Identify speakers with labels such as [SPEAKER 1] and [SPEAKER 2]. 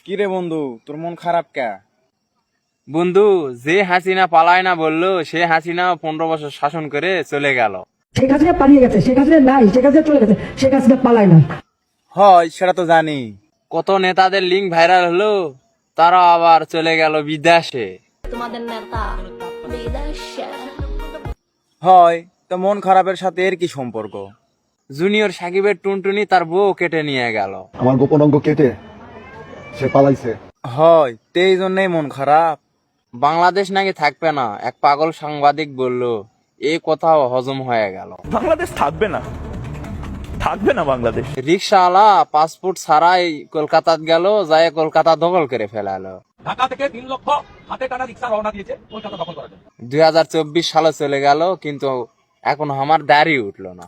[SPEAKER 1] কি রে বন্ধু, তোর মন খারাপ কে?
[SPEAKER 2] বন্ধু, যে হাসিনা পালায় না বললো, সে হাসিনা 15 বছর শাসন করে চলে গেল।
[SPEAKER 3] শেখ হাসিনা পালিয়ে গেছে, শেখ হাসিনা নাই, শেখ হাসিনা চলে গেছে, শেখ হাসিনা পালায় না।
[SPEAKER 1] হয় সেটা তো জানি।
[SPEAKER 2] কত নেতাদের লিঙ্ক ভাইরাল হলো, তারা আবার চলে গেল বিদেশে।
[SPEAKER 4] তোমাদের নেতা বিদেশে।
[SPEAKER 1] হয় তো মন খারাপের সাথে এর কি সম্পর্ক?
[SPEAKER 2] জুনিয়র সাকিবের টুনটুনি তার বউ কেটে নিয়ে গেল।
[SPEAKER 5] আমার গোপন অঙ্গ কেটে সে পালাইছে।
[SPEAKER 1] হয় তো এই জন্যই মন খারাপ।
[SPEAKER 2] বাংলাদেশ নাকি থাকবে না, এক পাগল সাংবাদিক বলল। এই কথাও হজম হয়ে গেল।
[SPEAKER 6] বাংলাদেশ থাকবে না, থাকবে না বাংলাদেশ।
[SPEAKER 2] রিক্সাওয়ালা পাসপোর্ট ছাড়াই কলকাতাত গেল, যায় কলকাতা দখল করে ফেলালো।
[SPEAKER 7] ঢাকা থেকে 3 লক্ষ হাতে টানা রিক্সা রওনা দিয়েছে কলকাতা দখল করার জন্য।
[SPEAKER 2] 2024 সালে চলে গেল, কিন্তু এখন আমার দাড়ি উঠলো না।